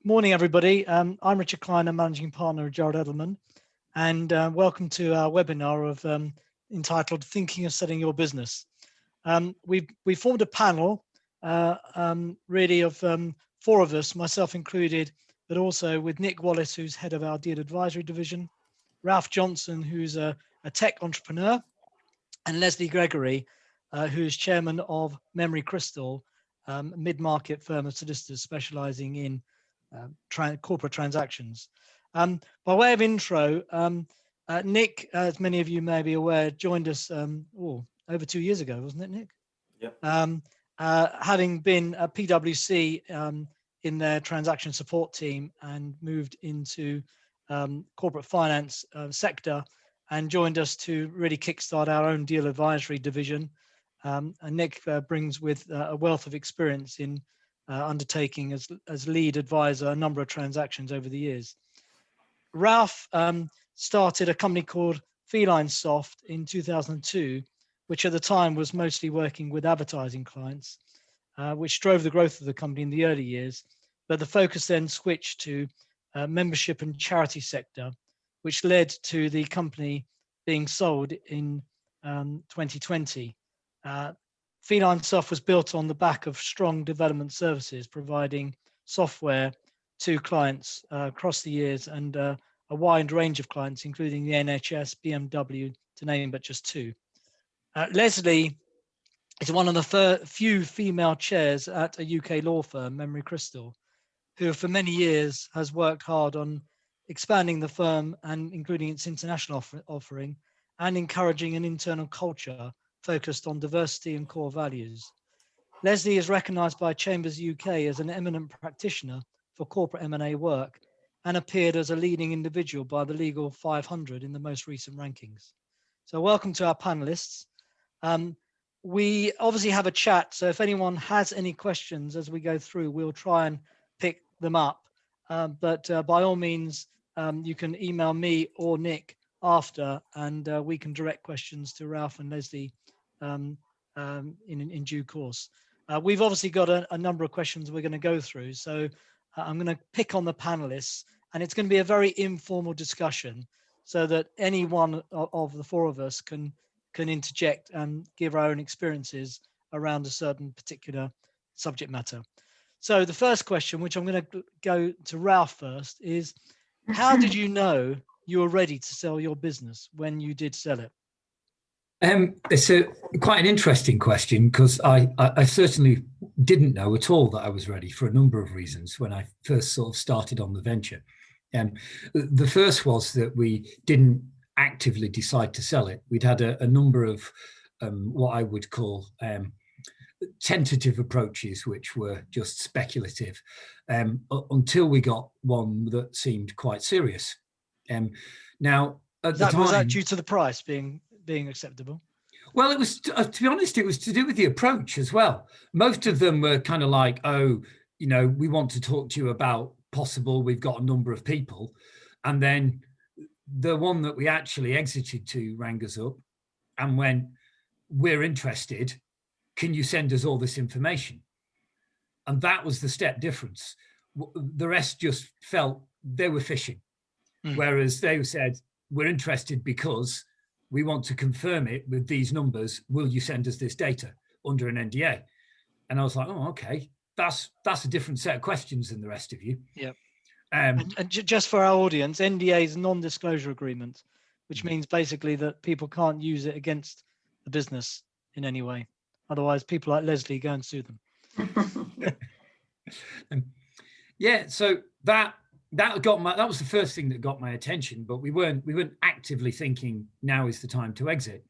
Morning, everybody. I'm Richard Kleiner, Managing Partner of Gerald Edelman, and welcome to our webinar of entitled Thinking of Selling Your Business. We formed a panel really of four of us, myself included, but also with Nick Wallace, who's head of our deal advisory division, Ralph Johnson, who's a tech entrepreneur, and Leslie Gregory, who's chairman of Memory Crystal, a mid-market firm of solicitors specializing in corporate transactions. By way of intro, Nick, as many of you may be aware, joined us over 2 years ago, wasn't it, Nick? Yep. Having been at PwC in their transaction support team and moved into corporate finance sector, and joined us to really kickstart our own deal advisory division. And Nick brings with a wealth of experience in undertaking as lead advisor a number of transactions over the years. Ralph started a company called Feline Soft in 2002, which at the time was mostly working with advertising clients, which drove the growth of the company in the early years. But the focus then switched to membership and charity sector, which led to the company being sold in 2020. Feline Soft was built on the back of strong development services, providing software to clients across the years, and a wide range of clients, including the NHS, BMW, to name but just two. Leslie is one of the few female chairs at a UK law firm, Memory Crystal, who for many years has worked hard on expanding the firm and including its international offering, and encouraging an internal culture focused on diversity and core values. Leslie is recognised by Chambers UK as an eminent practitioner for corporate M&A work, and appeared as a leading individual by the Legal 500 in the most recent rankings. So welcome to our panelists. We obviously have a chat, so if anyone has any questions as we go through, we'll try and pick them up. But by all means, you can email me or Nick after, and we can direct questions to Ralph and Leslie in due course. We've obviously got a number of questions we're going to go through, so I'm going to pick on the panelists, and it's going to be a very informal discussion, so that any one of the four of us can interject and give our own experiences around a certain particular subject matter. So the first question, which I'm going to go to Ralph first, is how did you know you were ready to sell your business when you did sell it? It's quite an interesting question, because I certainly didn't know at all that I was ready for a number of reasons when I first sort of started on the venture. The first was that we didn't actively decide to sell it. We'd had a number of what I would call tentative approaches, which were just speculative, until we got one that seemed quite serious. Now, at the time, was that due to the price being acceptable? Well, it was, to be honest, it was to do with the approach as well. Most of them were kind of like, oh, you know, we want to talk to you about possible, we've got a number of people. And then the one that we actually exited to rang us up and went, we're interested, can you send us all this information? And that was the step difference. The rest just felt they were fishing. Whereas they said, we're interested because we want to confirm it with these numbers. Will you send us this data under an NDA? And I was like, oh, okay, that's a different set of questions than the rest of you. Yeah. And just for our audience, NDA is a non-disclosure agreement, which means basically that people can't use it against the business in any way. Otherwise, people like Leslie go and sue them. Yeah, so that was the first thing that got my attention, but we weren't actively thinking now is the time to exit.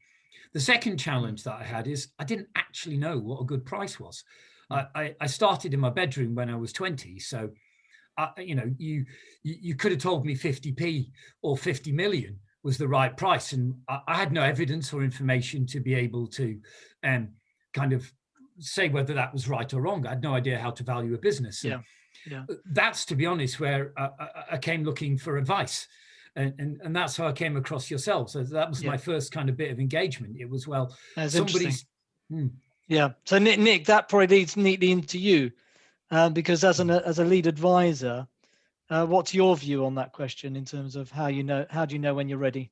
The second challenge that I had is I didn't actually know what a good price was. I started in my bedroom when I was 20, so you know, you could have told me 50p or 50 million was the right price, and I had no evidence or information to be able to kind of say whether that was right or wrong. I had no idea how to value a business. Yeah. Yeah. That's, to be honest, where I came looking for advice, and that's how I came across yourself. So that was my first kind of bit of engagement. It was, well, that's somebody's. Yeah. So Nick, that probably leads neatly into you. Because as a lead advisor, what's your view on that question in terms of how do you know when you're ready?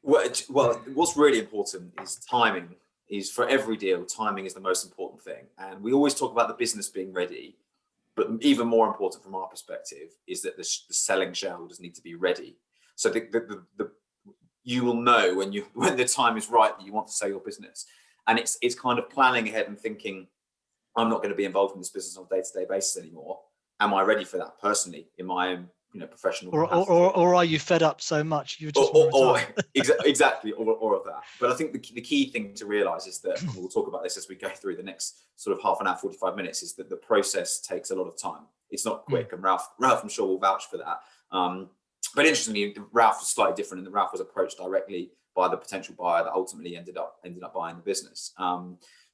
Well, what's really important is timing. Is for every deal, timing is the most important thing. And we always talk about the business being ready, but even more important from our perspective is that the selling shareholders need to be ready. So you will know when the time is right that you want to sell your business. And it's kind of planning ahead and thinking, I'm not going to be involved in this business on a day-to-day basis anymore. Am I ready for that personally in my own professional capacity? Or are you fed up so much you just want to retire? Exactly, or of that. But I think the key thing to realize is that, and we'll talk about this as we go through the next sort of half an hour, 45 minutes, is that the process takes a lot of time. It's not quick, and Ralph I'm sure will vouch for that. But interestingly, Ralph was slightly different, and Ralph was approached directly by the potential buyer that ultimately ended up buying the business.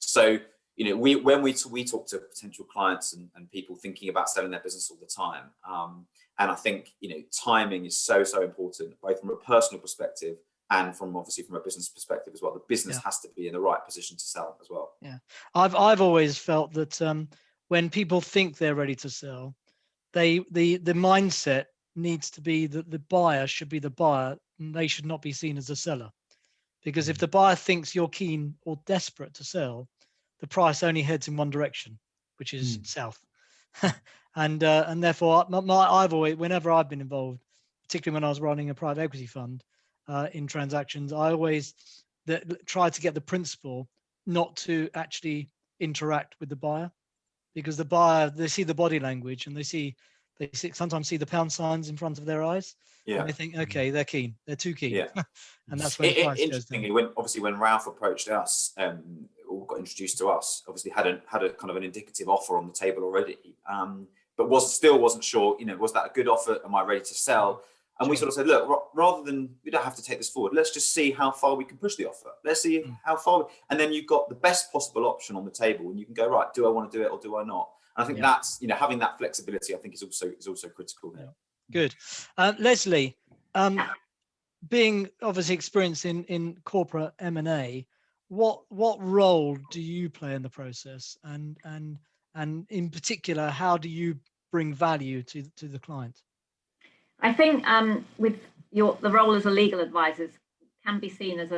So when we talk to potential clients and people thinking about selling their business all the time, and I think timing is so important, both from a personal perspective and obviously from a business perspective as well. The business has to be in the right position to sell as well. Yeah, I've always felt that when people think they're ready to sell, the mindset needs to be that the buyer should be the buyer, and they should not be seen as a seller. Because if the buyer thinks you're keen or desperate to sell, the price only heads in one direction, which is south. And therefore, I've always, whenever I've been involved, particularly when I was running a private equity fund in transactions, I always try to get the principal not to actually interact with the buyer, because the buyer, they see the body language and they sometimes see the pound signs in front of their eyes. Yeah. And they think, okay, they're keen, they're too keen. Yeah. And that's when the price goes down. Interestingly, when Ralph approached us, or got introduced to us, obviously had a kind of an indicative offer on the table already, but wasn't sure, was that a good offer? Am I ready to sell? And we sort of said, look, rather than, we don't have to take this forward, let's just see how far we can push the offer. Let's see how far, and then you've got the best possible option on the table, and you can go, right, do I want to do it or do I not? And I think that's, having that flexibility, I think is also critical there. Good. Leslie, being obviously experienced in corporate M&A, what role do you play in the process, and in particular, how do you bring value to the client? I think with the role as a legal advisor can be seen as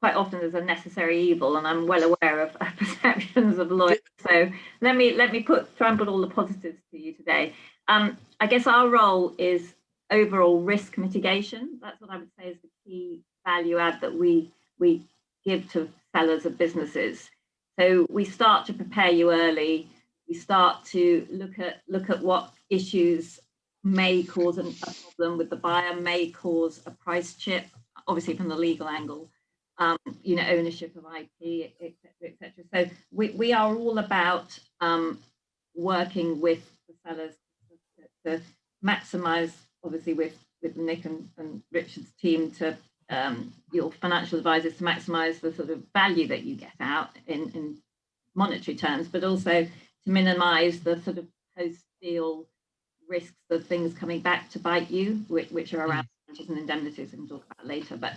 quite often as a necessary evil, and I'm well aware of perceptions of lawyers. So let me try and put all the positives to you today. I guess our role is overall risk mitigation. That's what I would say is the key value add that we give to sellers of businesses. So we start to prepare you early. We start to look at what issues may cause a problem with the buyer, may cause a price chip, obviously from the legal angle, ownership of IP, etc. So we are all about working with the sellers to maximise, obviously with Nick and Richard's team, to your financial advisors, to maximise the sort of value that you get out in monetary terms, but also to minimise the sort of post-deal risks of things coming back to bite you, which are around damages and indemnities, we can talk about later. But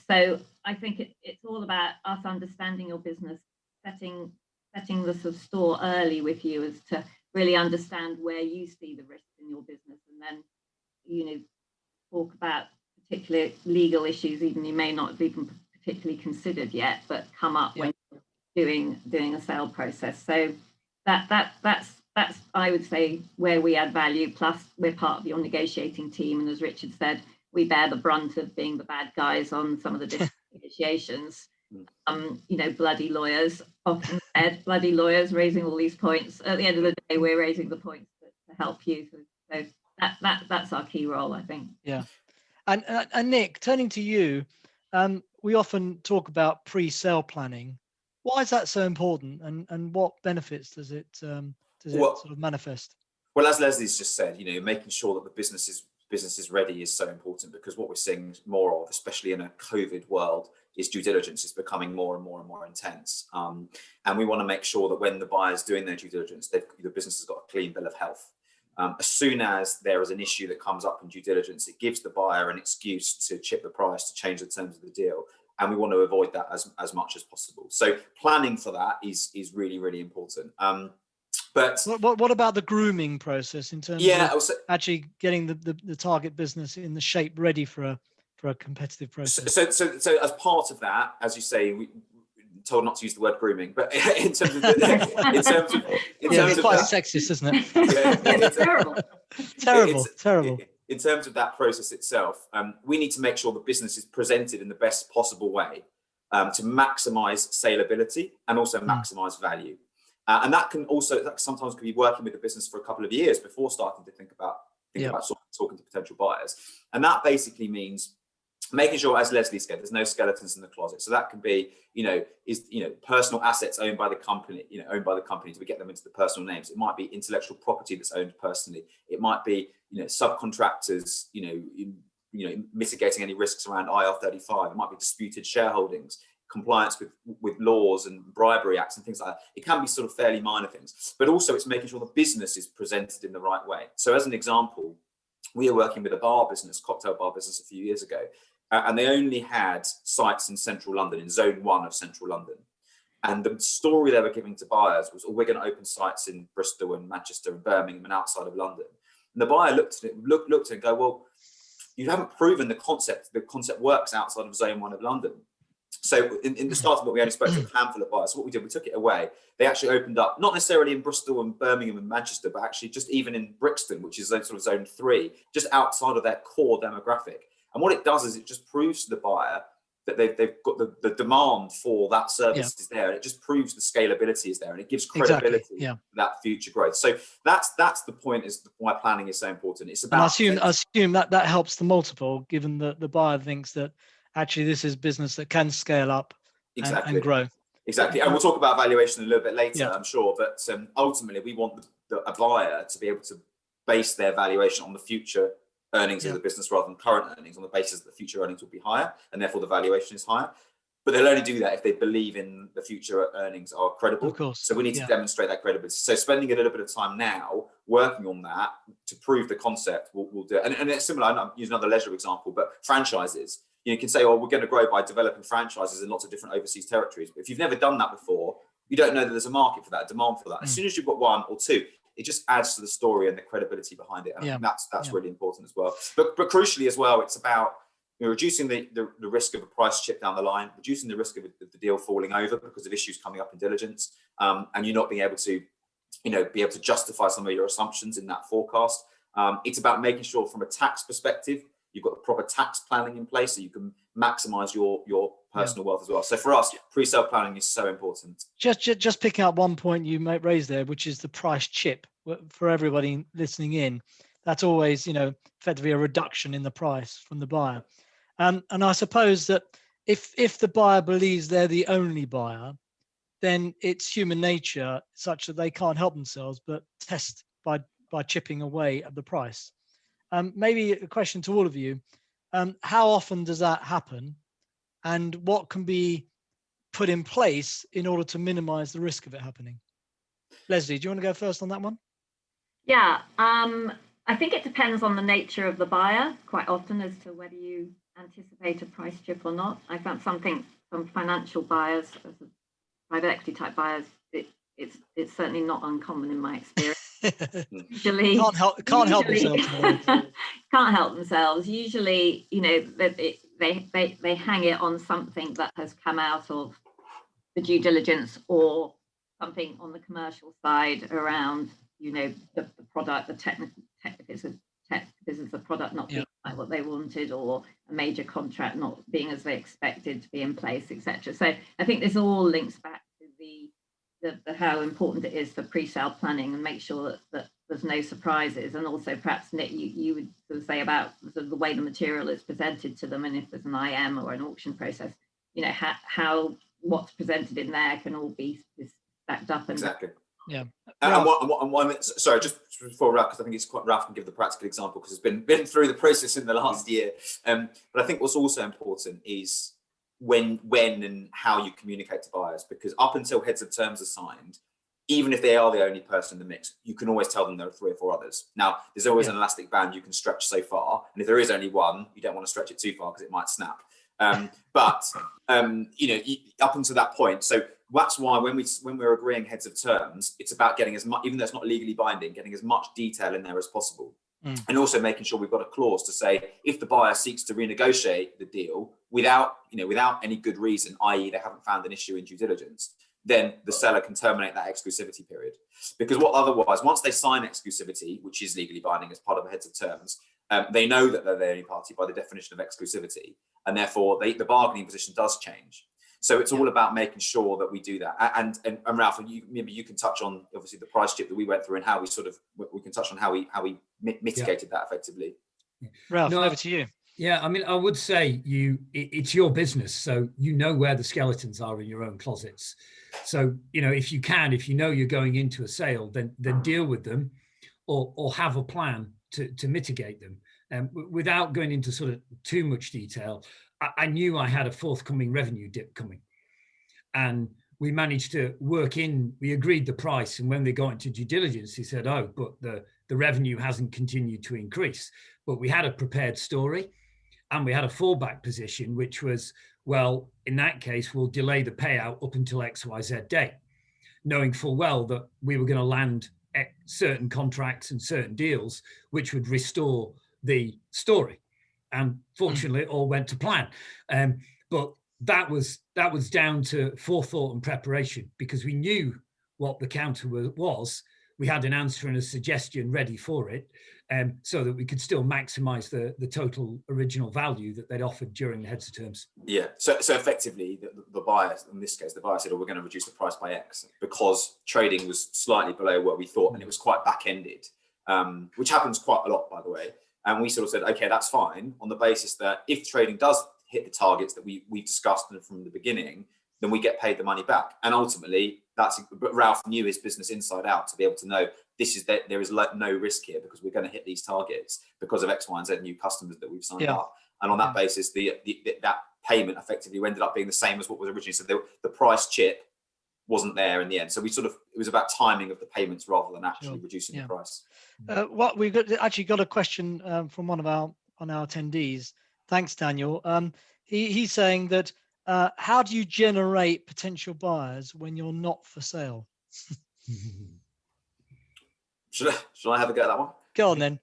so I think it's all about us understanding your business, setting the sort of store early with you as to really understand where you see the risks in your business, and then talk about particular legal issues even you may not have even particularly considered yet, but come up when you're doing a sale process. So that's I would say where we add value. Plus we're part of your negotiating team, and as Richard said, we bear the brunt of being the bad guys on some of the different negotiations. Bloody lawyers, often said, bloody lawyers raising all these points. At the end of the day, we're raising the points to help you. So that's our key role, I think. Yeah. And Nick, turning to you, we often talk about pre-sale planning. Why is that so important, and what benefits does it sort of manifest? Well, as Leslie's just said, making sure that the business is ready is so important, because what we're seeing more of, especially in a COVID world, is due diligence is becoming more and more and more intense. And we want to make sure that when the buyer's doing their due diligence, the business has got a clean bill of health. As soon as there is an issue that comes up in due diligence, it gives the buyer an excuse to chip the price, to change the terms of the deal. And we want to avoid that as much as possible. So planning for that is really, really important. But what about the grooming process in terms of actually getting the target business in the shape ready for a competitive process? So as part of that, as you say, we told not to use the word grooming, but in terms of it's quite sexist, isn't it? It's terrible. Terrible. In terms of that process itself, we need to make sure the business is presented in the best possible way to maximize saleability and also maximize value. And that sometimes be working with the business for a couple of years before starting to think about talking to potential buyers. And that basically means making sure, as Leslie said, there's no skeletons in the closet. So that can be, personal assets owned by the company, do we get them into the personal names? It might be intellectual property that's owned personally. It might be, subcontractors, mitigating any risks around IR35. It might be disputed shareholdings, compliance with laws and bribery acts and things like that. It can be sort of fairly minor things, but also it's making sure the business is presented in the right way. So as an example, we were working with a cocktail bar business a few years ago, and they only had sites in central London, in zone 1 of central London. And the story they were giving to buyers was, we're going to open sites in Bristol and Manchester and Birmingham and outside of London. And the buyer looked at it and go, well, you haven't proven the concept works outside of zone 1 of London. So in the start of it, we only spoke to a handful of buyers. So what we did, we took it away. They actually opened up, not necessarily in Bristol and Birmingham and Manchester, but actually just even in Brixton, which is sort of zone 3, just outside of their core demographic. And what it does is it just proves to the buyer that they've got the demand for that service is there. And it just proves the scalability is there, and it gives credibility to that future growth. So that's the point, is why planning is so important. It's about, and I assume that helps the multiple, given that the buyer thinks that actually this is business that can scale up and grow. Exactly. And we'll talk about valuation a little bit later, I'm sure. But ultimately, we want a buyer to be able to base their valuation on the future earnings of the business rather than current earnings, on the basis that the future earnings will be higher and therefore the valuation is higher. But they'll only do that if they believe in the future earnings are credible. Of course. So we need to demonstrate that credibility. So spending a little bit of time now working on that to prove the concept will do it. And it's similar, I'll use another leisure example, but franchises. You can say, we're going to grow by developing franchises in lots of different overseas territories. But if you've never done that before, you don't know that there's a market for that, a demand for that. As soon as you've got 1 or 2, it just adds to the story and the credibility behind it. And I think that's really important as well. But crucially as well, it's about reducing the risk of a price chip down the line, reducing the risk of the deal falling over because of issues coming up in diligence, and you not being able to, justify some of your assumptions in that forecast. It's about making sure from a tax perspective, you've got the proper tax planning in place so you can maximize your personal wealth as well. So for us, pre-sale planning is so important. Just picking up one point you might raise there, which is the price chip. For everybody listening in, that's always, effectively a reduction in the price from the buyer. And I suppose that if the buyer believes they're the only buyer, then it's human nature such that they can't help themselves but test by chipping away at the price. Maybe a question to all of you. How often does that happen? And what can be put in place in order to minimize the risk of it happening? Leslie, do you want to go first on that one? Yeah, I think it depends on the nature of the buyer quite often as to whether you anticipate a price chip or not. I found something from financial buyers, as private equity type buyers, it's certainly not uncommon in my experience. Usually can't help themselves. Can't help themselves. Usually, they hang it on something that has come out of the due diligence or something on the commercial side around, the product, the technical business, the product not being like what they wanted, or a major contract not being as they expected to be in place, etc. So I think this all links back to the how important it is for pre-sale planning and make sure that there's no surprises. And also perhaps, Nick, you would sort of say about the way the material is presented to them, and if there's an IM or an auction process, how what's presented in there can all be stacked up. And exactly. Yeah. And one, sorry, just before Ralph, because I think it's quite Ralph can give the practical example because it's been through the process in the last year. But I think what's also important is when and how you communicate to buyers, because up until heads of terms are signed, even if they are the only person in the mix, you can always tell them there are 3 or 4 others. Now, there's always an elastic band you can stretch so far, and if there is only one, you don't want to stretch it too far because it might snap. But up until that point, so that's why when we're agreeing heads of terms, it's about getting as much, even though it's not legally binding, getting as much detail in there as possible. And also making sure we've got a clause to say if the buyer seeks to renegotiate the deal without any good reason, i.e. they haven't found an issue in due diligence, then the seller can terminate that exclusivity period. Because otherwise, once they sign exclusivity, which is legally binding as part of the heads of terms, they know that they're the only party by the definition of exclusivity, and therefore the bargaining position does change. So it's all about making sure that we do that. And Ralph, maybe you can touch on obviously the price chip that we went through and how we can touch on how we mitigated that effectively. Ralph, over to you. Yeah, I mean, I would say it's your business, so you know where the skeletons are in your own closets. So, if you know you're going into a sale, then deal with them or have a plan to mitigate them. Without going into sort of too much detail, I knew I had a forthcoming revenue dip coming, and we managed to we agreed the price, and when they got into due diligence, he said, oh, but the revenue hasn't continued to increase. But we had a prepared story, and we had a fallback position, which was, well, in that case, we'll delay the payout up until XYZ date, knowing full well that we were going to land certain contracts and certain deals, which would restore the story. And fortunately, it all went to plan. But that was down to forethought and preparation, because we knew what the counter was. We had an answer and a suggestion ready for it, so that we could still maximise the total original value that they'd offered during the heads of terms. Yeah. So effectively, the buyer, in this case, the buyer said, "Oh, we're going to reduce the price by X," because trading was slightly below what we thought, and it was quite back-ended, which happens quite a lot, by the way. And we sort of said, okay, that's fine, on the basis that if trading does hit the targets that we discussed from the beginning, then we get paid the money back. And ultimately, but Ralph knew his business inside out to be able to know there is no risk here, because we're going to hit these targets because of X, Y, and Z new customers that we've signed up. And on that basis, that payment effectively ended up being the same as what was originally. So the price chip wasn't there in the end. So it was about timing of the payments rather than actually reducing the price. What we've got a question from one of our attendees. Thanks, Daniel. He's saying that how do you generate potential buyers when you're not for sale? Should I have a go at that one? Go on then.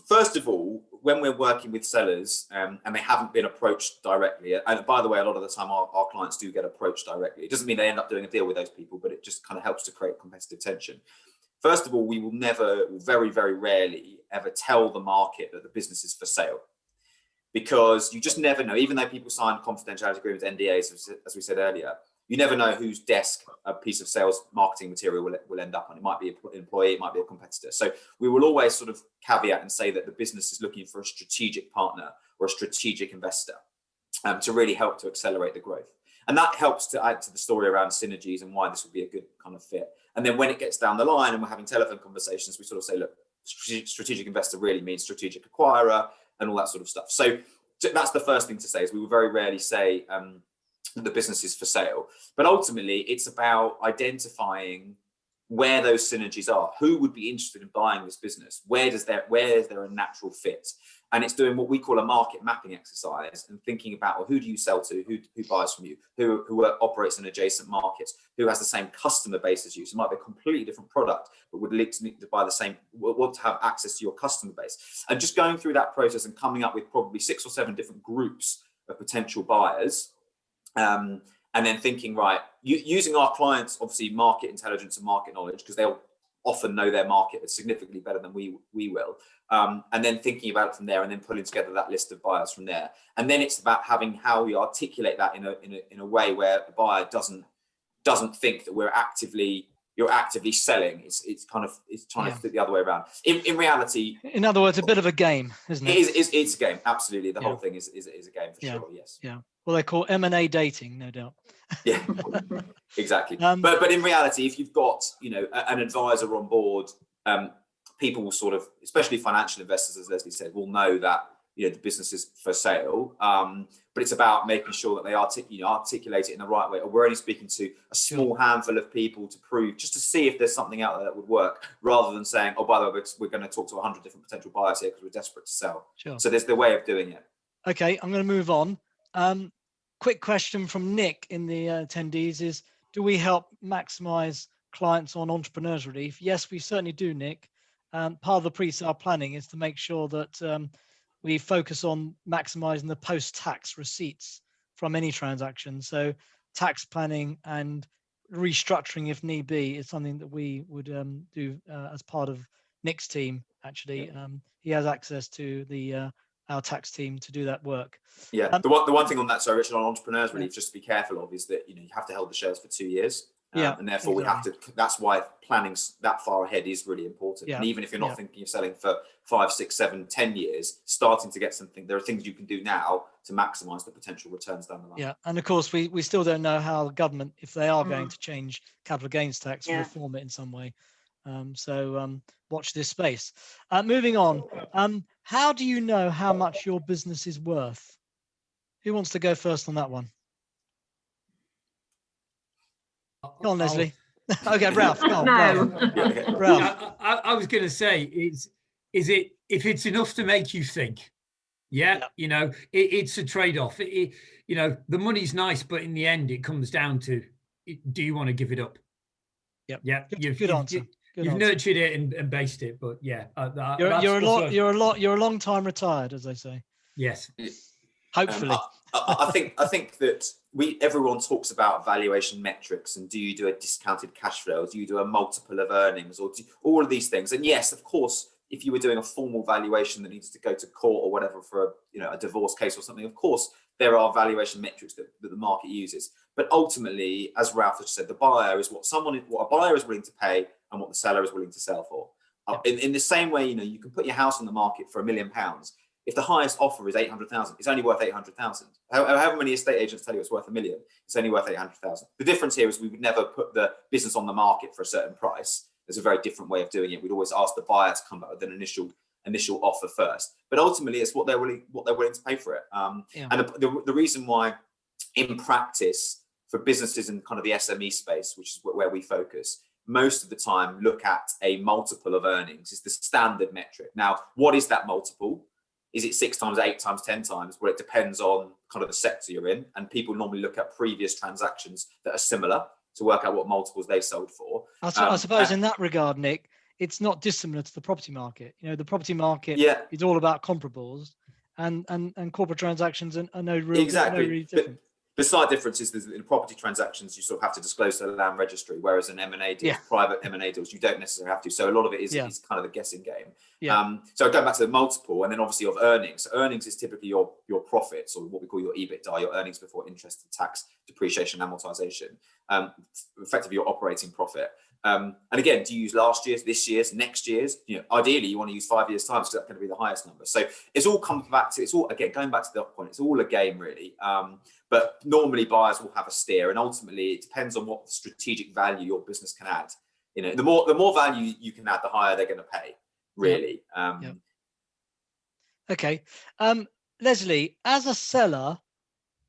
First of all, when we're working with sellers and they haven't been approached directly, and by the way, a lot of the time our clients do get approached directly. It doesn't mean they end up doing a deal with those people, but it just kind of helps to create competitive tension. First of all, we will never, very, very rarely ever tell the market that the business is for sale, because you just never know. Even though people sign confidentiality agreements, NDAs, as we said earlier, you never know whose desk a piece of sales marketing material will end up on. It might be an employee, it might be a competitor. So we will always sort of caveat and say that the business is looking for a strategic partner or a strategic investor to really help to accelerate the growth. And that helps to add to the story around synergies and why this would be a good kind of fit. And then when it gets down the line and we're having telephone conversations, we sort of say, look, strategic investor really means strategic acquirer and all that sort of stuff. So that's the first thing to say, is we will very rarely say that the business is for sale. But ultimately, it's about identifying where those synergies are. Who would be interested in buying this business? Where is there a natural fit? And it's doing what we call a market mapping exercise and thinking about, well, who do you sell to? Who buys from you? Who operates in adjacent markets? Who has the same customer base as you? So it might be a completely different product, but would need to buy the same, want to have access to your customer base. And just going through that process and coming up with probably 6 or 7 different groups of potential buyers. And then thinking, right, using our clients, obviously market intelligence and market knowledge, because they'll often know their market significantly better than we will. And then thinking about it from there, and then pulling together that list of buyers from there. And then it's about having how we articulate that in a way where the buyer doesn't think that you're actively selling. It's trying to fit the other way around. In reality, in other words, a bit of a game, isn't it? It's a game. Absolutely, the whole thing is a game for sure. Yes. Yeah. Well, they call M&A dating, no doubt. Yeah, exactly. But in reality, if you've got an advisor on board, people will sort of, especially financial investors, as Leslie said, will know that the business is for sale. But it's about making sure that they articulate it in the right way. Or we're only speaking to a small handful of people to prove, just to see if there's something out there that would work, rather than saying, oh, by the way, we're going to talk to 100 different potential buyers here because we're desperate to sell. Sure. So there's the way of doing it. Okay, I'm going to move on. quick question from Nick in the attendees is, do we help maximize clients on entrepreneurs relief? Yes, we certainly do, Nick. Part of the pre-sale planning is to make sure that we focus on maximizing the post-tax receipts from any transaction. So tax planning and restructuring, if need be, is something that we would do as part of Nick's team. Actually, he has access to the our tax team to do that work. Yeah, the one thing on that, sorry, Richard, on entrepreneurs relief, just to be careful of, is that you have to hold the shares for 2 years. And therefore we have to, that's why planning that far ahead is really important. And even if you're not thinking of selling for 5, 6, 7, 10 years, starting to get something, there are things you can do now to maximize the potential returns down the line. Yeah, and of course we still don't know how the government, if they are going to change capital gains tax, reform it in some way. So watch this space. Moving on, how do you know how much your business is worth? Who wants to go first on that one? Go on, Leslie. Okay, Ralph. Go on, No. Ralph. I was going to say, is it, if it's enough to make you think? Yeah. It's a trade-off. The money's nice, but in the end, it comes down to, do you want to give it up? Yep. Yeah. Good answer. You've nurtured it and based it, but yeah. You're a long time retired, as they say. Yes. Hopefully. I think that everyone talks about valuation metrics, and do you do a discounted cash flow, or do you do a multiple of earnings, or all of these things. And yes, of course, if you were doing a formal valuation that needs to go to court or whatever for a divorce case or something, of course there are valuation metrics that the market uses. But ultimately, as Ralph has said, the buyer is what a buyer is willing to pay and what the seller is willing to sell for. In the same way, you can put your house on the market for £1 million. If the highest offer is 800,000, it's only worth 800,000. However many estate agents tell you it's worth $1 million, it's only worth 800,000. The difference here is we would never put the business on the market for a certain price. There's a very different way of doing it. We'd always ask the buyer to come back with an initial offer first. But ultimately, it's what they're willing to pay for it. And the reason why, in practice, for businesses in kind of the SME space, which is where we focus, most of the time look at a multiple of earnings is the standard metric. Now, what is that multiple? Is it 6 times, 8 times, 10 times? Well, it depends on kind of the sector you're in. And people normally look at previous transactions that are similar to work out what multiples they sold for. I suppose in that regard, Nick, it's not dissimilar to the property market. The property market is all about comparables, and corporate transactions are no real different. The slight difference is that in property transactions, you sort of have to disclose to the land registry, whereas in M&A deals, private M&A deals, you don't necessarily have to. So a lot of it is kind of a guessing game. So going back to the multiple, and then obviously of earnings. So earnings is typically your profits, or what we call your EBITDA, your earnings before interest and tax, depreciation, amortization, effectively your operating profit. And again, do you use last year's, this year's, next year's? Ideally, you want to use 5 years' time, because that's going to be the highest number. So it's all comes back to, again, going back to the point, it's all a game, really. But normally buyers will have a steer, and ultimately it depends on what strategic value your business can add. The more value you can add, the higher they're going to pay, really. Okay. Leslie, as a seller,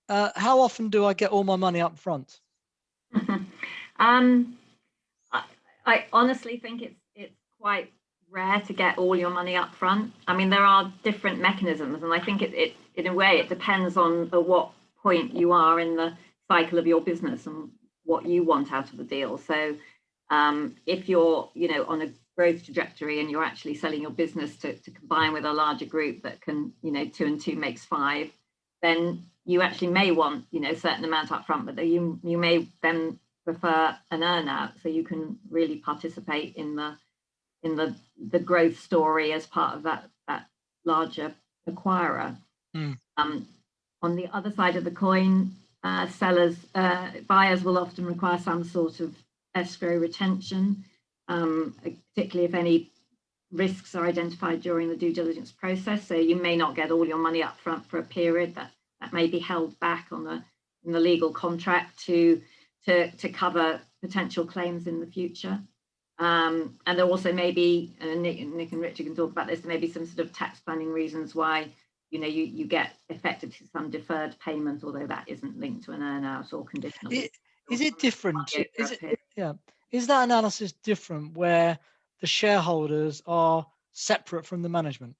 how often do I get all my money up front? I honestly think it's quite rare to get all your money up front. I mean, there are different mechanisms, and I think it in a way it depends on at what point you are in the cycle of your business and what you want out of the deal. So if you're on a growth trajectory and you're actually selling your business to combine with a larger group that can 2 and 2 makes 5, then you actually may want a certain amount up front, but you may then prefer an earn out, so you can really participate in the growth story as part of that larger acquirer. On the other side of the coin, buyers will often require some sort of escrow retention, particularly if any risks are identified during the due diligence process. So you may not get all your money up front for a period that may be held back in the legal contract to cover potential claims in the future. And there also may be, and Nick and Richard can talk about this, there may be some sort of tax planning reasons why you get effectively some deferred payment, although that isn't linked to an earn out or conditional. Is it different? Is that analysis different where the shareholders are separate from the management?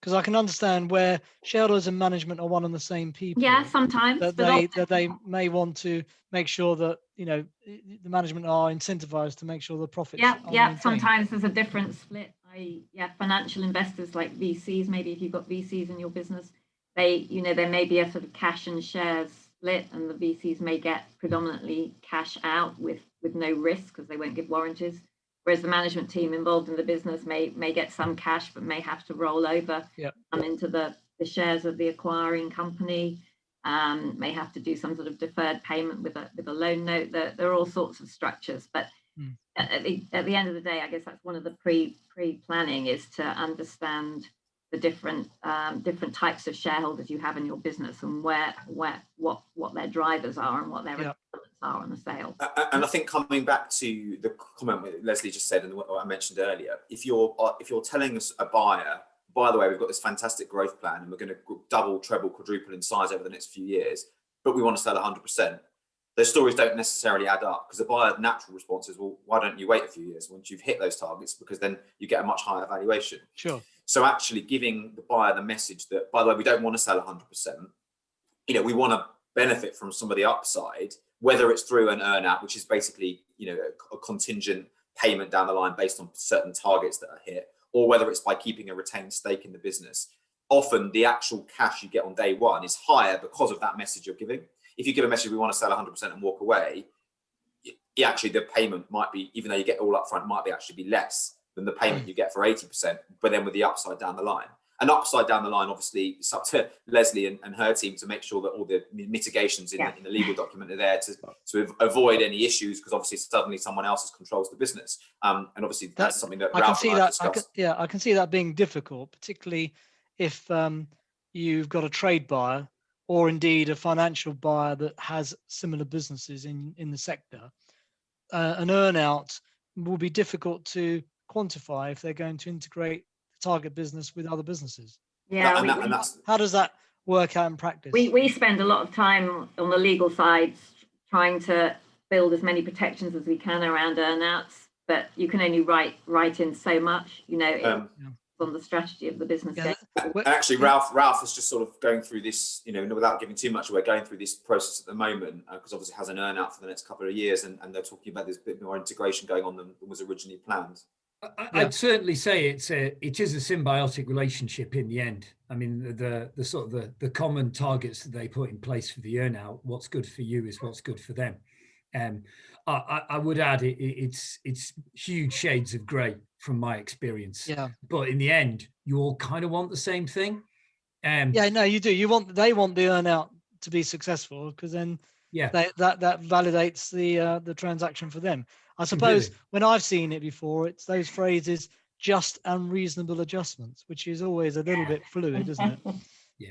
Because I can understand where shareholders and management are one and the same people. Yeah, sometimes that they may want to make sure that the management are incentivized to make sure the profits. Yeah, are yeah. maintained. Sometimes there's a different split. Financial investors like VCs. Maybe if you've got VCs in your business, there may be a sort of cash and shares split, and the VCs may get predominantly cash out with no risk because they won't give warranties. Whereas the management team involved in the business may get some cash, but may have to roll over into the shares of the acquiring company. May have to do some sort of deferred payment with a loan note. There are all sorts of structures, but at the end of the day, I guess that's one of the pre-planning is to understand the different types of shareholders you have in your business and what their drivers are and what their requirements are on the sale. And I think coming back to the comment that Leslie just said and what I mentioned earlier, if you're telling us a buyer, by the way, we've got this fantastic growth plan and we're going to double, treble, quadruple in size over the next few years, but we want to sell 100%. Those stories don't necessarily add up because the buyer's natural response is, well, why don't you wait a few years once you've hit those targets? Because then you get a much higher valuation. Sure. So actually giving the buyer the message that, by the way, we don't want to sell 100%. We want to benefit from some of the upside, whether it's through an earn-out, which is basically, a contingent payment down the line based on certain targets that are hit, or whether it's by keeping a retained stake in the business. Often the actual cash you get on day one is higher because of that message you're giving. If you give a message, we want to sell 100% and walk away, actually the payment might be, even though you get all up front, might be less than the payment you get for 80%, but then with the upside down the line. And upside down the line, obviously, it's up to Leslie and her team to make sure that all the mitigations in the legal document are there to avoid any issues, because obviously suddenly someone else controls the business. And obviously that's something that Ralph and I discussed. I can see that being difficult, particularly if you've got a trade buyer or indeed a financial buyer that has similar businesses in the sector. An earn-out will be difficult to quantify if they're going to integrate the target business with other businesses. Yeah. How does that work out in practice? We spend a lot of time on the legal side trying to build as many protections as we can around earn-outs, but you can only write in so much, on the strategy of the business. Actually, Ralph is just sort of going through this, without giving too much away, going through this process at the moment, because obviously it has an earn-out for the next couple of years, and they're talking about this bit more integration going on than was originally planned. I'd certainly say it is a symbiotic relationship in the end. I mean, the sort of the common targets that they put in place for the earn-out, what's good for you is what's good for them. I would add it's huge shades of grey from my experience. Yeah. But in the end, you all kind of want the same thing. You do. They want the earn-out to be successful, because then that validates the transaction for them. I suppose completely. When I've seen it before, it's those phrases, just and reasonable adjustments, which is always a little bit fluid, isn't it?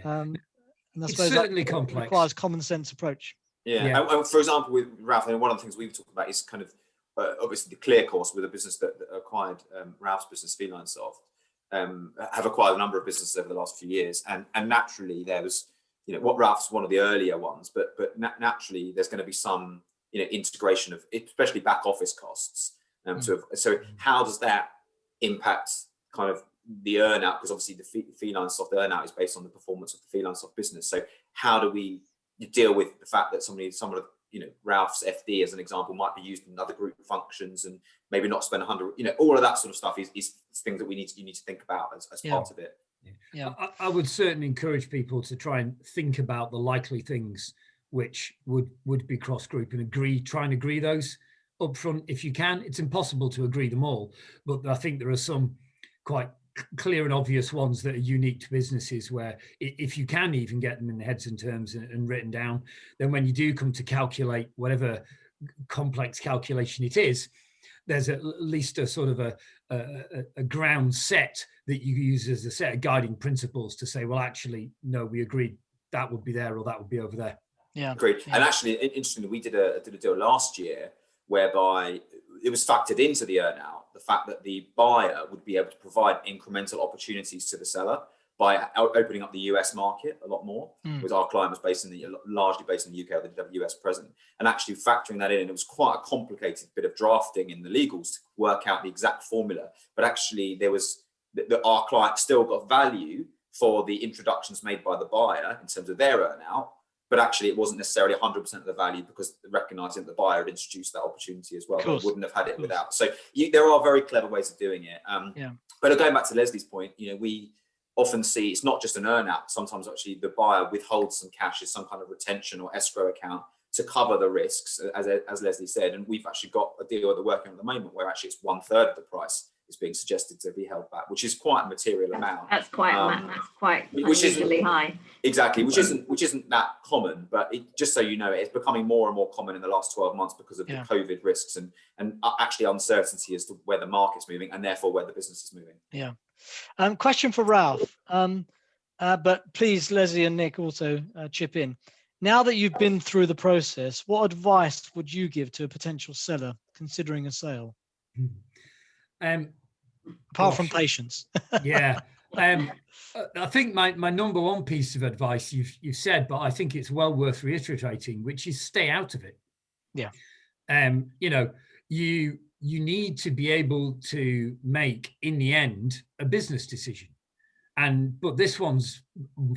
And I suppose it's certainly that complex. Requires common sense approach. Yeah. And for example, with Ralph, and one of the things we've talked about is kind of obviously the clear course with a business that acquired Ralph's business, Felinesoft, have acquired a number of businesses over the last few years, and naturally there was, what Ralph's one of the earlier ones, but naturally there's going to be some integration of especially back office costs. So how does that impact kind of the earn-out? Because obviously the Felinesoft earn-out is based on the performance of the Felinesoft business. So how do we deal with the fact that some of Ralph's FD, as an example, might be used in other group functions and maybe not spend 100, all of that sort of stuff is things that you need to think about as part of it. Yeah. I would certainly encourage people to try and think about the likely things which would be cross-group, and try and agree those up front if you can. It's impossible to agree them all, but I think there are some quite clear and obvious ones that are unique to businesses where if you can even get them in heads and terms and written down, then when you do come to calculate whatever complex calculation it is, there's at least a sort of a ground set that you use as a set of guiding principles to say, well, actually, no, we agreed that would be there or that would be over there. Yeah. Great. Yeah. And actually, interestingly, we did a deal last year whereby it was factored into the earn-out, the fact that the buyer would be able to provide incremental opportunities to the seller by opening up the US market a lot more. With our client was largely based in the UK, or the US present, and actually factoring that in. And it was quite a complicated bit of drafting in the legals to work out the exact formula. But actually, there was our client still got value for the introductions made by the buyer in terms of their earnout, but actually it wasn't necessarily 100% of the value because recognizing that the buyer had introduced that opportunity as well. They wouldn't have had it without. So there are very clever ways of doing it. But going back to Leslie's point, we often see it's not just an earnout. Sometimes actually the buyer withholds some cash as some kind of retention or escrow account to cover the risks, as Leslie said. And we've actually got a deal that we're working on at the moment where actually it's 1/3 of the price is being suggested to be held back, which is quite a material amount. That's quite unusually high. Exactly, which isn't that common, but just so you know, it's becoming more and more common in the last 12 months because of the COVID risks and actually uncertainty as to where the market's moving and therefore where the business is moving. Yeah. Question for Ralph, but please, Leslie and Nick also chip in. Now that you've been through the process, what advice would you give to a potential seller considering a sale? Apart from patience. Yeah. I think my number one piece of advice you've said, but I think it's well worth reiterating, which is stay out of it. Yeah. You need to be able to make, in the end, a business decision. But this one's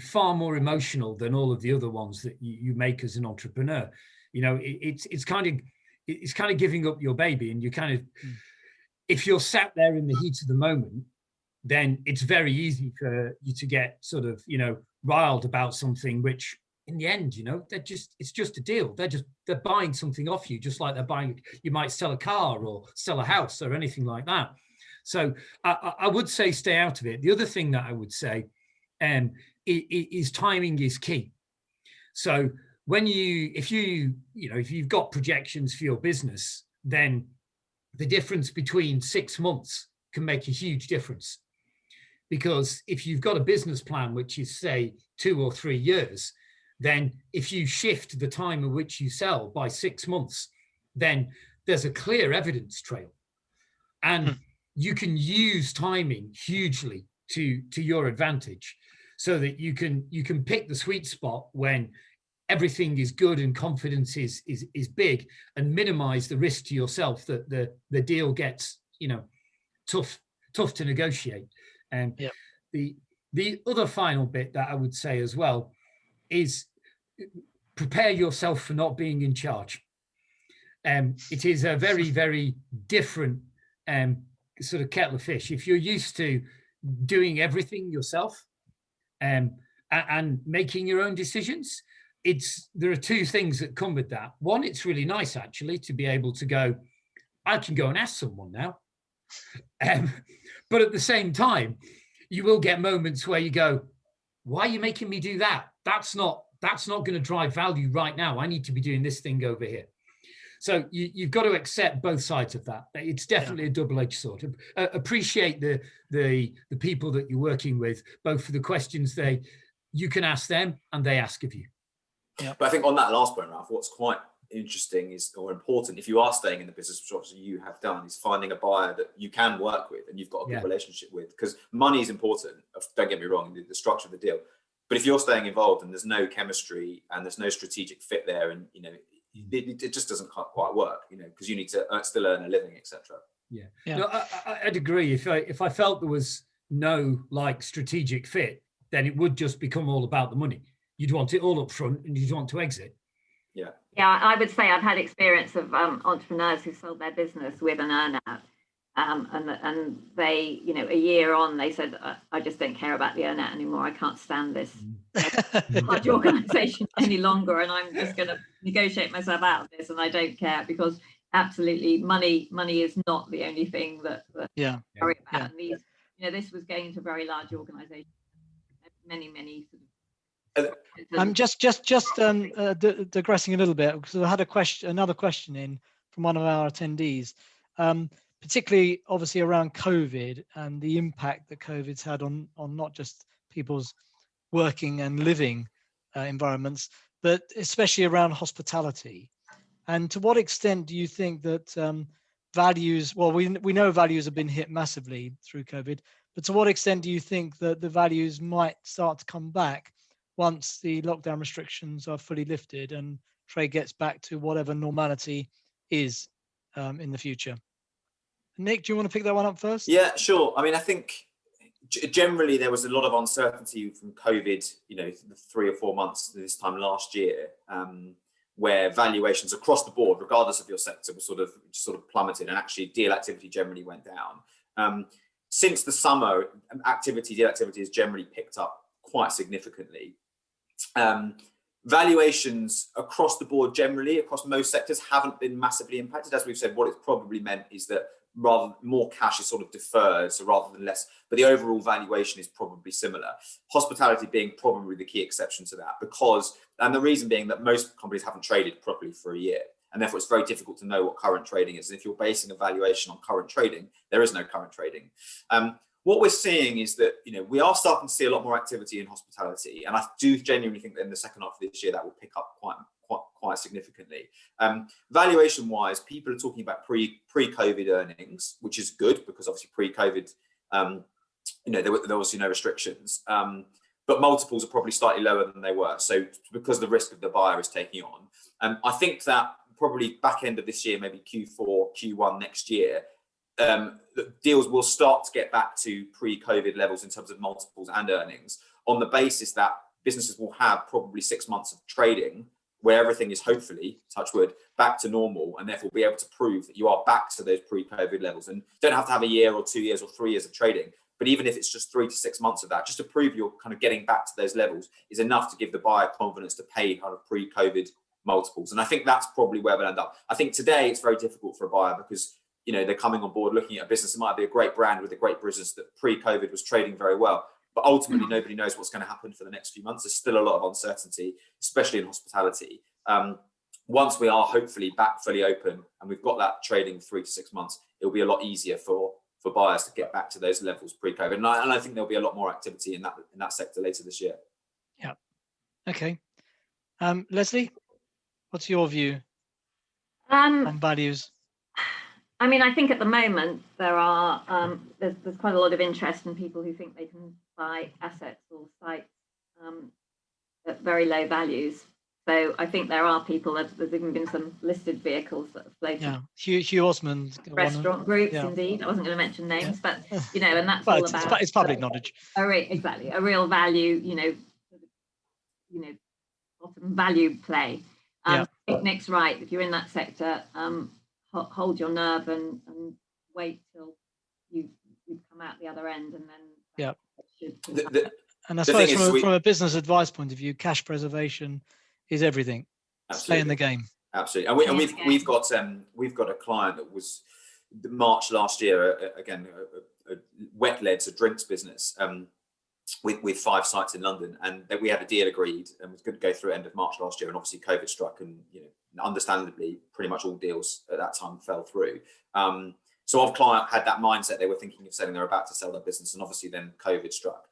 far more emotional than all of the other ones that you make as an entrepreneur. It's kind of giving up your baby, and you kind of, if you're sat there in the heat of the moment, then it's very easy for you to get sort of, riled about something which in the end, it's just a deal. They're buying something off you, just like you might sell a car or sell a house or anything like that. So I would say stay out of it. The other thing that I would say is timing is key. So if you've got projections for your business, then the difference between 6 months can make a huge difference. Because if you've got a business plan, which is say 2 or 3 years, then if you shift the time at which you sell by 6 months, then there's a clear evidence trail. And you can use timing hugely to your advantage, so that you can pick the sweet spot when everything is good and confidence is big, and minimize the risk to yourself that the deal gets tough to negotiate. And the other final bit that I would say as well is prepare yourself for not being in charge. It is a very, very different sort of kettle of fish. If you're used to doing everything yourself and making your own decisions, there are two things that come with that. One, it's really nice actually to be able to go, I can go and ask someone now. But at the same time, you will get moments where you go, why are you making me do that? That's not going to drive value right now. I need to be doing this thing over here. So you've got to accept both sides of that. It's definitely a double-edged sword. Appreciate the people that you're working with, both for the questions you can ask them and they ask of you. Yeah. But I think on that last point, Ralph, what's quite interesting or important, if you are staying in the business, which obviously you have done, is finding a buyer that you can work with and you've got a good relationship with, because money is important. Don't get me wrong, the structure of the deal. But if you're staying involved and there's no chemistry and there's no strategic fit there, and it just doesn't quite work, because you need to still earn a living, etc. Yeah. No, I'd agree. If I felt there was no strategic fit, then it would just become all about the money. You'd want it all up front and you'd want to exit. Yeah. Yeah, I would say I've had experience of entrepreneurs who sold their business with an earnout, and they, a year on, they said, I just don't care about the earnout anymore. I can't stand this large organisation any longer, and I'm just going to negotiate myself out of this, and I don't care, because absolutely money is not the only thing that I worry about. And this was going into very large organisations, many sort of. I'm just digressing a little bit, because I had another question in from one of our attendees, particularly obviously around COVID and the impact that COVID's had on not just people's working and living environments, but especially around hospitality. And to what extent do you think that values? Well, we know values have been hit massively through COVID, but to what extent do you think that the values might start to come back once the lockdown restrictions are fully lifted and trade gets back to whatever normality is in the future? Nick, do you want to pick that one up first? Yeah, sure. I mean, I think generally there was a lot of uncertainty from COVID, you know, 3 or 4 months this time last year, where valuations across the board, regardless of your sector, were sort of plummeted, and actually deal activity generally went down. Since the summer, deal activity has generally picked up quite significantly. Valuations across the board generally, across most sectors, haven't been massively impacted. As we've said, what it's probably meant is that rather more cash is sort of deferred, so rather than less, but the overall valuation is probably similar. Hospitality being probably the key exception to that, and the reason being that most companies haven't traded properly for a year, and therefore it's very difficult to know what current trading is. And if you're basing a valuation on current trading, there is no current trading. What we're seeing is that, you know, we are starting to see a lot more activity in hospitality, and I do genuinely think that in the second half of this year that will pick up quite significantly. Valuation wise, people are talking about pre-COVID earnings, which is good because obviously pre-COVID, you know, there were obviously no restrictions, but multiples are probably slightly lower than they were. So because the risk of the buyer is taking on, I think that probably back end of this year, maybe Q4, Q1 next year, the deals will start to get back to pre-COVID levels in terms of multiples and earnings, on the basis that businesses will have probably 6 months of trading where everything is, hopefully, touch wood, back to normal, and therefore be able to prove that you are back to those pre-COVID levels. And don't have to have a year or 2 years or 3 years of trading, but even if it's just 3 to 6 months of that, just to prove you're kind of getting back to those levels is enough to give the buyer confidence to pay kind of pre-COVID multiples. And I think that's probably where we'll end up. I think today it's very difficult for a buyer because, you know, they're coming on board looking at a business that might be a great brand with a great business that pre-COVID was trading very well. But ultimately, nobody knows what's going to happen for the next few months. There's still a lot of uncertainty, especially in hospitality. Once we are hopefully back fully open and we've got that trading 3 to 6 months, it'll be a lot easier for buyers to get back to those levels pre-COVID. And I think there'll be a lot more activity in that sector later this year. Yeah. Okay. Leslie, what's your view on values? I mean, I think at the moment there are there's quite a lot of interest in people who think they can buy assets or sites at very low values. So I think there are people there's even been some listed vehicles that have floated. Yeah, Hugh Osman. Restaurant groups, yeah. Indeed. I wasn't going to mention names, but you know, and that's well, all about it's public knowledge. Exactly, a real value, you know, bottom value play. I think Nick's right. If you're in that sector, hold your nerve and wait till you've come out the other end, and then and I suppose from a business advice point of view, cash preservation is everything. Absolutely. Stay in the game. Absolutely, and we've got a client that was March last year, again a wet-led, so drinks business, with 5 sites in London, and we had a deal agreed and was going to go through end of March last year, and obviously COVID struck, and you know, understandably, pretty much all deals at that time fell through. So our client had that mindset; they were thinking of selling, they're about to sell their business, and obviously then COVID struck.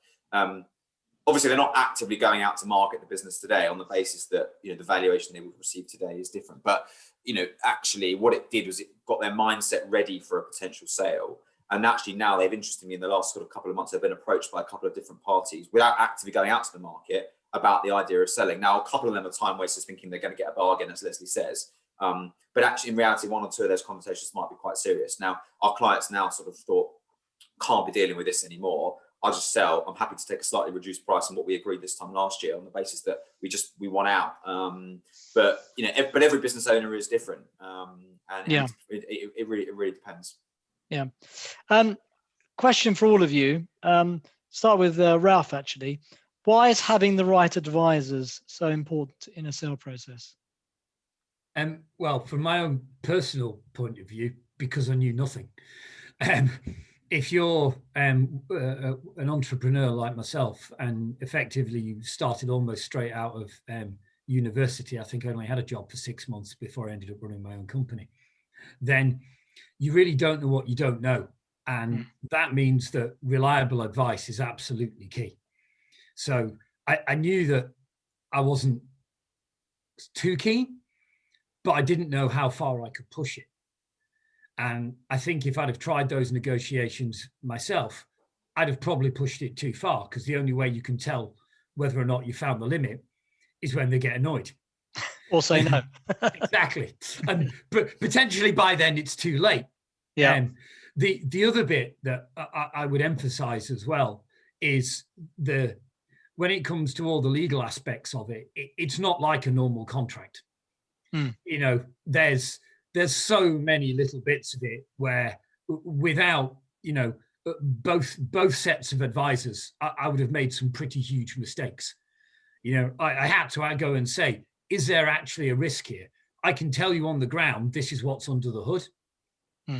Obviously, they're not actively going out to market the business today on the basis that, you know, the valuation they would receive today is different. But, you know, actually what it did was it got their mindset ready for a potential sale. And actually now they've, interestingly, in the last sort of couple of months, they've been approached by a couple of different parties without actively going out to the market about the idea of selling. Now, a couple of them are time wasters thinking they're going to get a bargain, as Leslie says. But actually, in reality, 1 or 2 of those conversations might be quite serious. Now, our clients now sort of thought, can't be dealing with this anymore. I'll just sell. I'm happy to take a slightly reduced price on what we agreed this time last year on the basis that we want out. But you know, but every business owner is different, and it really depends. Yeah. Question for all of you. Start with Ralph. Actually, why is having the right advisors so important in a sale process? Well, from my own personal point of view, because I knew nothing. If you're an entrepreneur like myself, and effectively you started almost straight out of university, I think I only had a job for 6 months before I ended up running my own company, then you really don't know what you don't know. And that means that reliable advice is absolutely key. So I knew that I wasn't too keen, but I didn't know how far I could push it. And I think if I'd have tried those negotiations myself, I'd have probably pushed it too far, because the only way you can tell whether or not you found the limit is when they get annoyed. Or say no. Exactly. And but potentially by then it's too late. Yeah. The other bit that I would emphasize as well is when it comes to all the legal aspects of it, it's not like a normal contract. You know, there's so many little bits of it where without, you know, both sets of advisors, I would have made some pretty huge mistakes. You know, I had to go and say, is there actually a risk here? I can tell you on the ground, this is what's under the hood.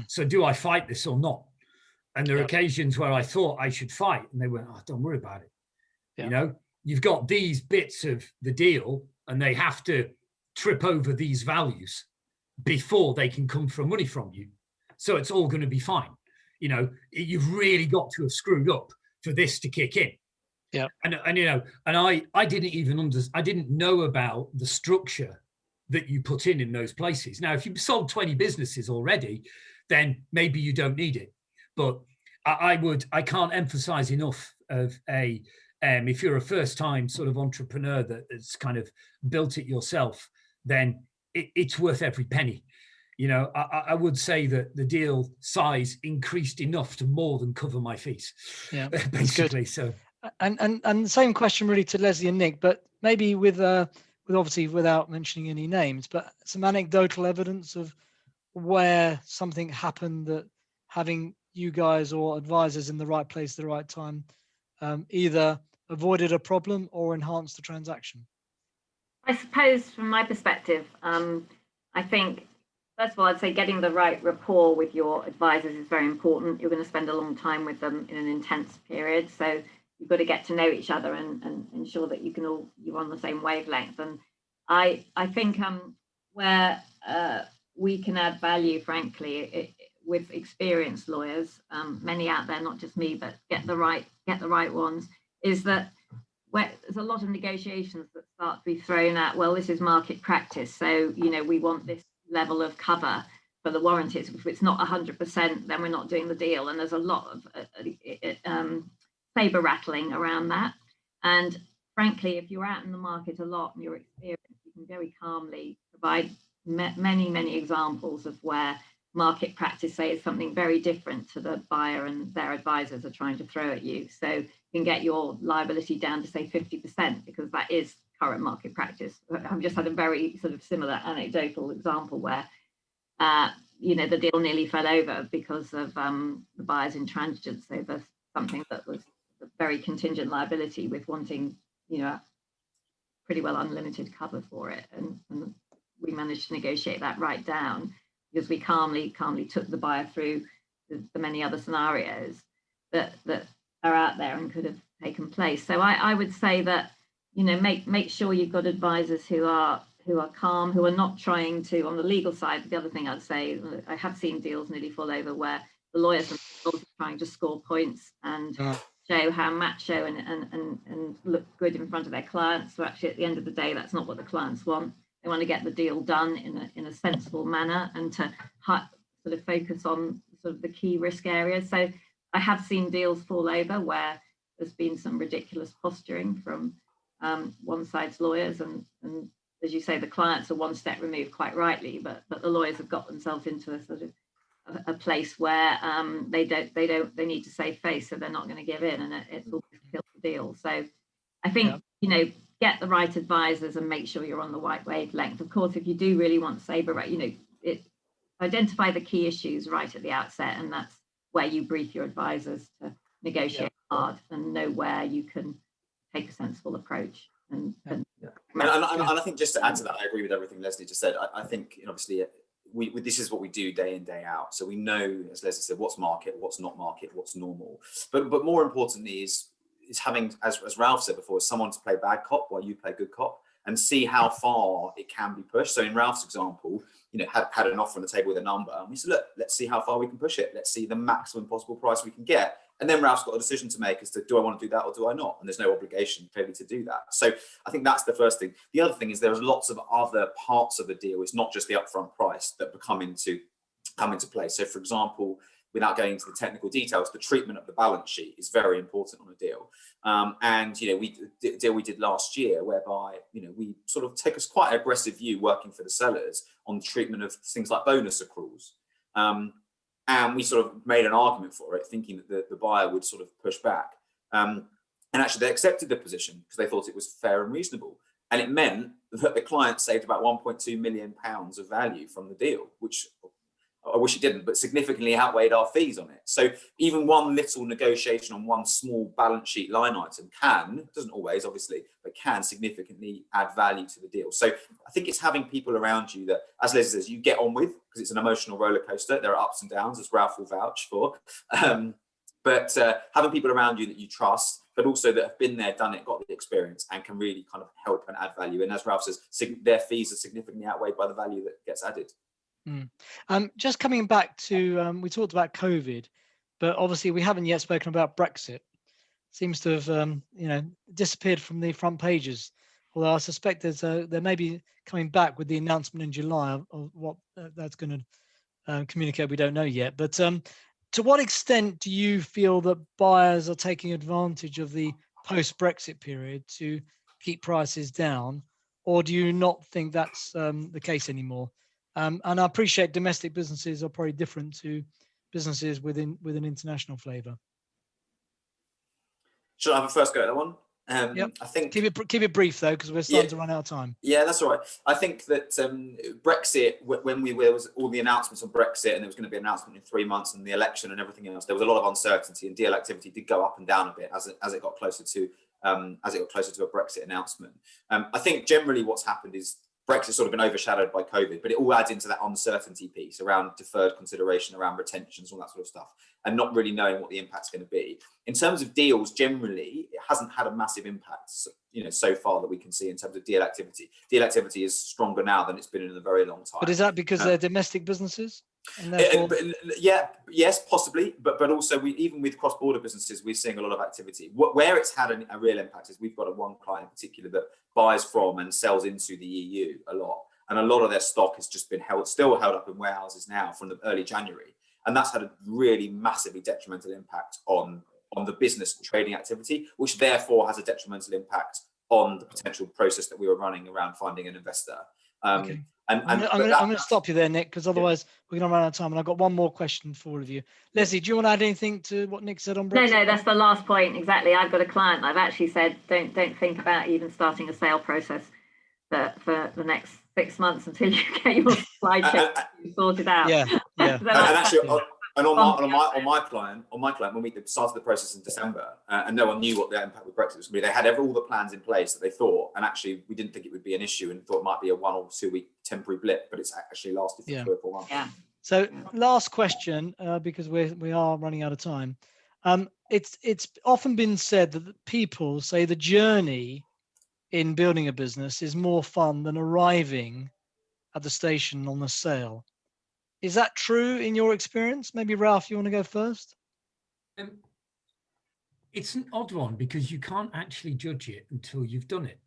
So do I fight this or not? And there are occasions where I thought I should fight, and they went, oh, don't worry about it. You know, you've got these bits of the deal, and they have to trip over these values before they can come for money from you. So it's all going to be fine. You know, you've really got to have screwed up for this to kick in. Yeah. And you know, and I didn't even I didn't know about the structure that you put in those places. Now, if you've sold 20 businesses already, then maybe you don't need it. But I can't emphasize enough of if you're a first time sort of entrepreneur that's kind of built it yourself, then it's worth every penny. You know, I would say that the deal size increased enough to more than cover my fees. Yeah, basically. So, and the same question really to Leslie and Nick, but maybe with obviously without mentioning any names, but some anecdotal evidence of where something happened that having you guys or advisors in the right place at the right time either avoided a problem or enhanced the transaction. I suppose from my perspective, I think, first of all, I'd say getting the right rapport with your advisors is very important. You're going to spend a long time with them in an intense period. So you've got to get to know each other and ensure that you're on the same wavelength. And I think where we can add value, frankly, with experienced lawyers, many out there, not just me, but get the right ones, is that there's a lot of negotiations that start to be thrown at, well, this is market practice. So, you know, we want this level of cover for the warranties. If it's not 100%, then we're not doing the deal. And there's a lot of saber rattling around that. And frankly, if you're out in the market a lot and you're experienced, you can very calmly provide many examples of where market practice, say, is something very different to the buyer and their advisors are trying to throw at you. So you can get your liability down to, say, 50%, because that is current market practice. I've just had a very sort of similar anecdotal example where, you know, the deal nearly fell over because of the buyer's intransigence over something that was a very contingent liability with wanting, you know, pretty well unlimited cover for it. And we managed to negotiate that right down, because we calmly took the buyer through the many other scenarios that are out there and could have taken place. So I would say that, you know, make sure you've got advisors who are calm, who are not trying to, on the legal side. The other thing I'd say, I have seen deals nearly fall over where the lawyers themselves are trying to score points and show how macho and look good in front of their clients. So actually, at the end of the day, that's not what the clients want. They want to get the deal done in a sensible manner and to sort of focus on sort of the key risk areas. So I have seen deals fall over where there's been some ridiculous posturing from one side's lawyers, and as you say, the clients are one step removed, quite rightly, but the lawyers have got themselves into a sort of a place where they need to save face, so they're not going to give in, and it's all killed the deal. So I think, you know, get the right advisors and make sure you're on the right wavelength. Of course, if you do really want saber, you know, identify the key issues right at the outset, and that's where you brief your advisors to negotiate hard and know where you can take a sensible approach. And I think, just to add to that, I agree with everything Leslie just said. I think, you know, obviously this is what we do day in, day out. So we know, as Leslie said, what's market, what's not market, what's normal. But more importantly is having, as Ralph said before, someone to play bad cop while you play good cop, and see how far it can be pushed. So in Ralph's example, you know, had an offer on the table with a number, and we said, look, let's see how far we can push it. Let's see the maximum possible price we can get. And then Ralph's got a decision to make as to, do I want to do that or do I not? And there's no obligation clearly to do that. So I think that's the first thing. The other thing is there's lots of other parts of the deal. It's not just the upfront price that come into play. So for example, without going into the technical details, the treatment of the balance sheet is very important on a deal. And, you know, the deal we did last year, whereby, you know, we sort of take us quite an aggressive view working for the sellers on the treatment of things like bonus accruals. And we sort of made an argument for it, thinking that the buyer would sort of push back. And actually they accepted the position because they thought it was fair and reasonable. And it meant that the client saved about £1.2 million of value from the deal, which I wish it didn't, but significantly outweighed our fees on it. So even one little negotiation on one small balance sheet line item doesn't always obviously, but can significantly add value to the deal. So I think it's having people around you that, as Leslie says, you get on with, because it's an emotional roller coaster. There are ups and downs, as Ralph will vouch for. But having people around you that you trust, but also that have been there, done it, got the experience, and can really kind of help and add value. And as Ralph says, their fees are significantly outweighed by the value that gets added. Just coming back to, we talked about COVID, but obviously we haven't yet spoken about Brexit. Seems to have, disappeared from the front pages. Although I suspect there may be coming back with the announcement in July of what that's going to communicate. We don't know yet, but to what extent do you feel that buyers are taking advantage of the post-Brexit period to keep prices down, or do you not think that's the case anymore? And I appreciate domestic businesses are probably different to businesses with an international flavour. Should I have a first go at that one? Yep. I think keep it brief though, because we're starting to run out of time. Yeah, that's all right. I think that Brexit, when there was all the announcements on Brexit, and there was going to be an announcement in 3 months, and the election and everything else, there was a lot of uncertainty, and deal activity did go up and down a bit as it got closer to a Brexit announcement. I think generally what's happened is Brexit's sort of been overshadowed by COVID, but it all adds into that uncertainty piece around deferred consideration, around retentions, all that sort of stuff, and not really knowing what the impact's going to be. In terms of deals, generally, it hasn't had a massive impact, so far that we can see in terms of deal activity. Deal activity is stronger now than it's been in a very long time. But is that because they're domestic businesses? And yes, possibly, but also even with cross-border businesses, we're seeing a lot of activity. Where it's had a real impact is we've got one client in particular that buys from and sells into the EU a lot, and a lot of their stock has just been still held up in warehouses now from the early January, and that's had a really massively detrimental impact on the business trading activity, which therefore has a detrimental impact on the potential process that we were running around finding an investor. Okay. I'm going to stop you there, Nick, because otherwise we're going to run out of time. And I've got one more question for all of you. Leslie, do you want to add anything to what Nick said on Brexit? No, that's the last point. Exactly. I've got a client. I've actually said, don't think about even starting a sale process for the next 6 months until you get your supply chain sorted out. Yeah. And actually, on my client, when we started the process in December, and no one knew what the impact with Brexit was going to be, they had all the plans in place that they thought, and actually we didn't think it would be an issue, and thought it might be a 1 or 2 week temporary blip, but it's actually lasted for 3 or 4 months. Yeah. So last question, because we are running out of time. It's often been said that people say the journey in building a business is more fun than arriving at the station on the sale. Is that true in your experience? Maybe Ralph, you want to go first? It's an odd one because you can't actually judge it until you've done it.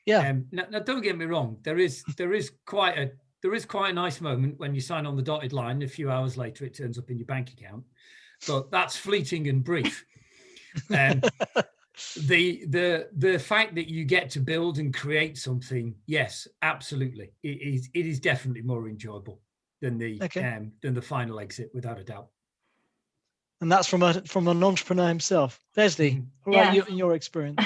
Yeah. Now, don't get me wrong. There is quite a nice moment when you sign on the dotted line. A few hours later, it turns up in your bank account, but that's fleeting and brief. The fact that you get to build and create something, yes, absolutely, it is definitely more enjoyable than the final exit, without a doubt. And that's from an entrepreneur himself. Leslie, what about you in your experience?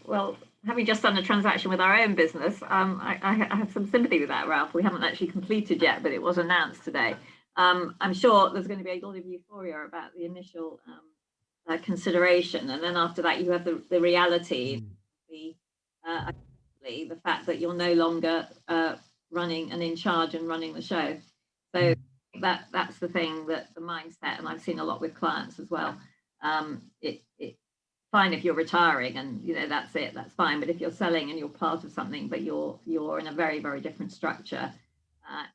Well, having just done a transaction with our own business, I have some sympathy with that, Ralph. We haven't actually completed yet, but it was announced today. I'm sure there's going to be a lot of euphoria about the initial consideration, and then after that, you have the reality, the fact that you're no longer running and in charge and running the show. So that's the thing, that the mindset, and I've seen a lot with clients as well. It's fine if you're retiring and that's it, that's fine. But if you're selling and you're part of something, but you're in a very, very different structure,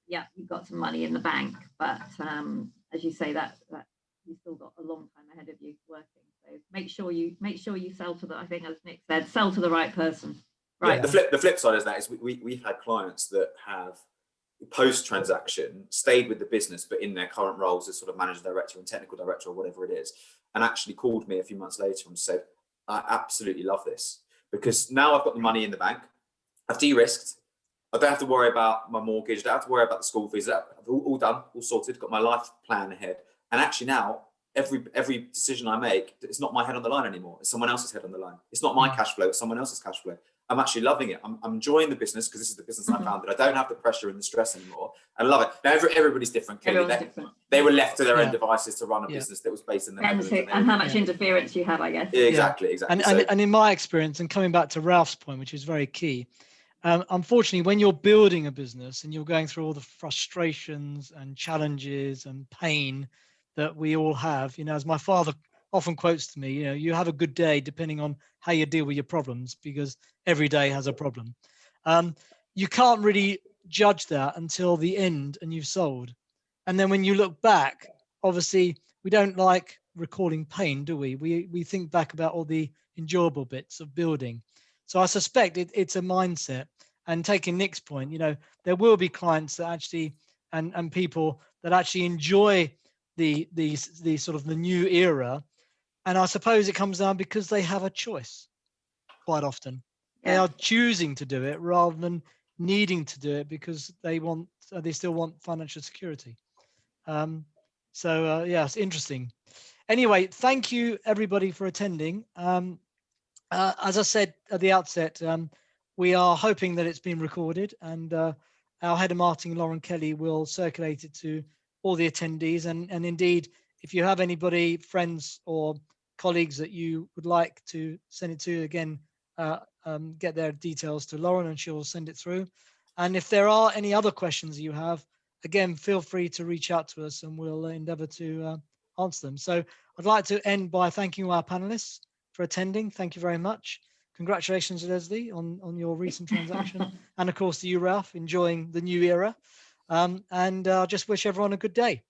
you've got some money in the bank, but as you say, that you've still got a long time ahead of you working. So make sure you sell to I think, as Nick said, sell to the right person. Right. Yeah, the flip side of that is we've had clients that have post-transaction stayed with the business, but in their current roles as sort of manager director and technical director or whatever it is, and actually called me a few months later and said, I absolutely love this, because now I've got the money in the bank, I've de-risked, I don't have to worry about my mortgage, I don't have to worry about the school fees, I've all done, all sorted, got my life plan ahead, and actually now every decision I make, it's not my head on the line anymore. It's someone else's head on the line. It's not my cash flow, it's someone else's cash flow. I'm actually loving it. I'm enjoying the business because this is the business I found, that I don't have the pressure and the stress anymore. I love it. Now, everybody's different. Clearly, they were left to their own devices to run a business that was based in the Netherlands. And how much interference you have, I guess. Yeah, exactly. And in my experience, and coming back to Ralph's point, which is very key, unfortunately, when you're building a business and you're going through all the frustrations and challenges and pain that we all have, as my father often quotes to me, you have a good day depending on how you deal with your problems, because every day has a problem. You can't really judge that until the end and you've sold. And then when you look back, obviously we don't like recalling pain, do we? We think back about all the enjoyable bits of building. So I suspect it's a mindset. And taking Nick's point, there will be clients that actually and people that actually enjoy the sort of the new era. And I suppose it comes down because they have a choice quite often. Yeah. They are choosing to do it rather than needing to do it because they still want financial security. Yeah, it's interesting. Anyway, thank you everybody for attending. As I said at the outset, we are hoping that it's been recorded, and our head of marketing, Lauren Kelly, will circulate it to all the attendees. And indeed, if you have anybody, friends or colleagues that you would like to send it to, again, get their details to Lauren and she'll send it through. And if there are any other questions you have, again, feel free to reach out to us and we'll endeavor to answer them. So I'd like to end by thanking our panelists for attending. Thank you very much. Congratulations, Leslie, on your recent transaction. And of course to you, Ralph, enjoying the new era. And just wish everyone a good day.